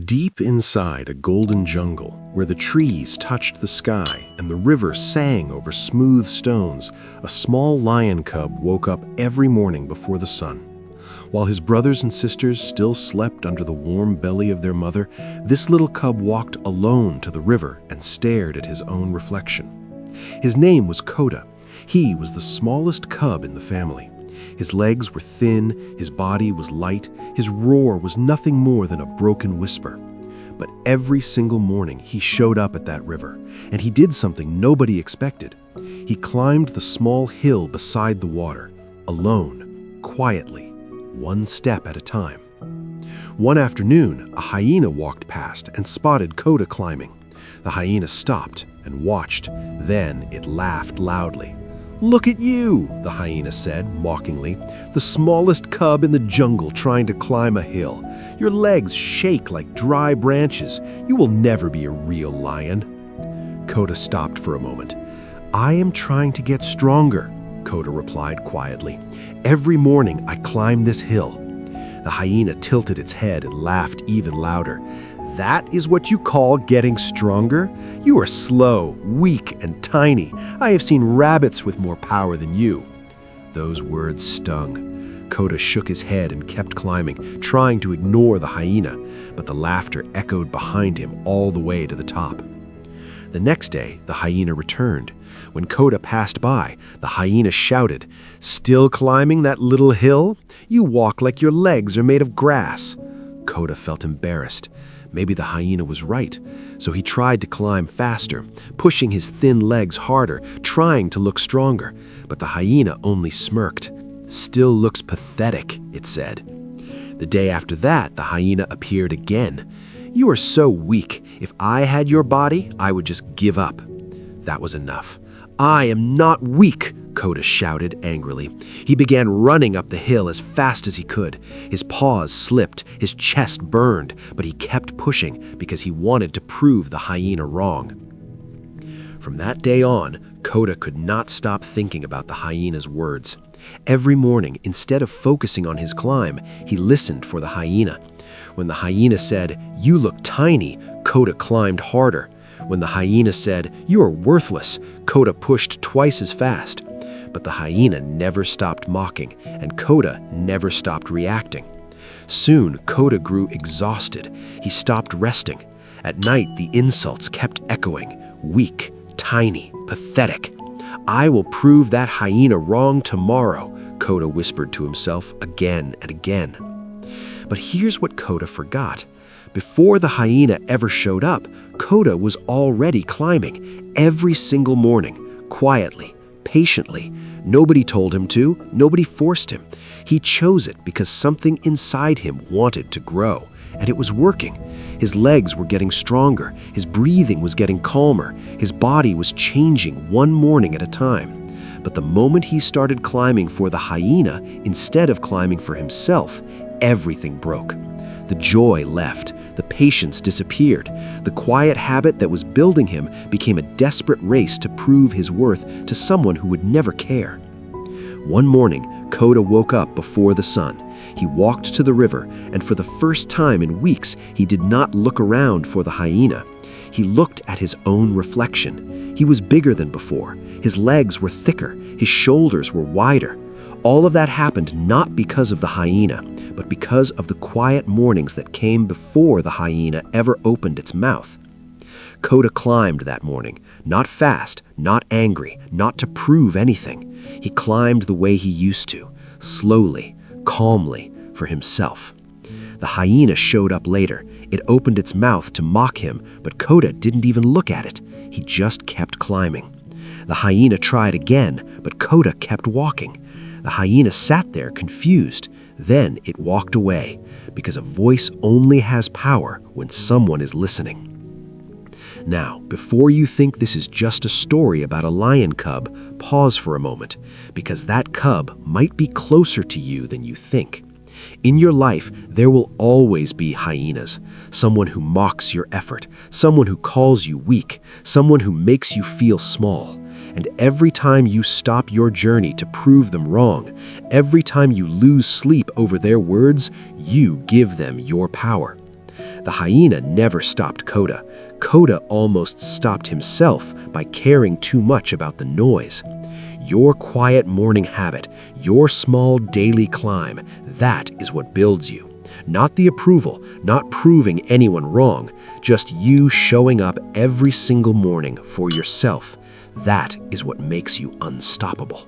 Deep inside a golden jungle, where the trees touched the sky and the river sang over smooth stones, a small lion cub woke up every morning before the sun. While his brothers and sisters still slept under the warm belly of their mother, this little cub walked alone to the river and stared at his own reflection. His name was Koda. He was the smallest cub in the family. His legs were thin, his body was light, his roar was nothing more than a broken whisper. But every single morning he showed up at that river, and he did something nobody expected. He climbed the small hill beside the water, alone, quietly, one step at a time. One afternoon, a hyena walked past and spotted Koda climbing. The hyena stopped and watched, then it laughed loudly. "Look at you," the hyena said mockingly, "the smallest cub in the jungle trying to climb a hill. Your legs shake like dry branches. You will never be a real lion." Koda stopped for a moment. "I am trying to get stronger," Koda replied quietly. "Every morning I climb this hill." The hyena tilted its head and laughed even louder. "That is what you call getting stronger? You are slow, weak, and tiny. I have seen rabbits with more power than you." Those words stung. Koda shook his head and kept climbing, trying to ignore the hyena, but the laughter echoed behind him all the way to the top. The next day, the hyena returned. When Koda passed by, the hyena shouted, "Still climbing that little hill? You walk like your legs are made of grass." Koda felt embarrassed. Maybe the hyena was right, so he tried to climb faster, pushing his thin legs harder, trying to look stronger. But the hyena only smirked. "Still looks pathetic," it said. The day after that, the hyena appeared again. "You are so weak. If I had your body, I would just give up." That was enough. "I am not weak," Koda shouted angrily. He began running up the hill as fast as he could. His paws slipped, his chest burned, but he kept pushing because he wanted to prove the hyena wrong. From that day on, Koda could not stop thinking about the hyena's words. Every morning, instead of focusing on his climb, he listened for the hyena. When the hyena said, "You look tiny," Koda climbed harder. When the hyena said, "You are worthless," Koda pushed twice as fast. But the hyena never stopped mocking, and Koda never stopped reacting. Soon, Koda grew exhausted. He stopped resting. At night, the insults kept echoing. "Weak, tiny, pathetic. I will prove that hyena wrong tomorrow," Koda whispered to himself again and again. But here's what Koda forgot. Before the hyena ever showed up, Koda was already climbing every single morning, quietly, patiently. Nobody told him to, nobody forced him. He chose it because something inside him wanted to grow, and it was working. His legs were getting stronger, his breathing was getting calmer, his body was changing one morning at a time. But the moment he started climbing for the hyena instead of climbing for himself, everything broke. The joy left, the patience disappeared. The quiet habit that was building him became a desperate race to prove his worth to someone who would never care. One morning, Koda woke up before the sun. He walked to the river, and for the first time in weeks, he did not look around for the hyena. He looked at his own reflection. He was bigger than before. His legs were thicker. His shoulders were wider. All of that happened not because of the hyena, but because of the quiet mornings that came before the hyena ever opened its mouth. Koda climbed that morning, not fast, not angry, not to prove anything. He climbed the way he used to, slowly, calmly, for himself. The hyena showed up later. It opened its mouth to mock him, but Koda didn't even look at it. He just kept climbing. The hyena tried again, but Koda kept walking. The hyena sat there confused. Then it walked away, because a voice only has power when someone is listening. Now, before you think this is just a story about a lion cub, pause for a moment, because that cub might be closer to you than you think. In your life, there will always be hyenas, someone who mocks your effort, someone who calls you weak, someone who makes you feel small. And every time you stop your journey to prove them wrong, every time you lose sleep over their words, you give them your power. The hyena never stopped Koda. Koda almost stopped himself by caring too much about the noise. Your quiet morning habit, your small daily climb, that is what builds you. Not the approval, not proving anyone wrong, just you showing up every single morning for yourself. That is what makes you unstoppable.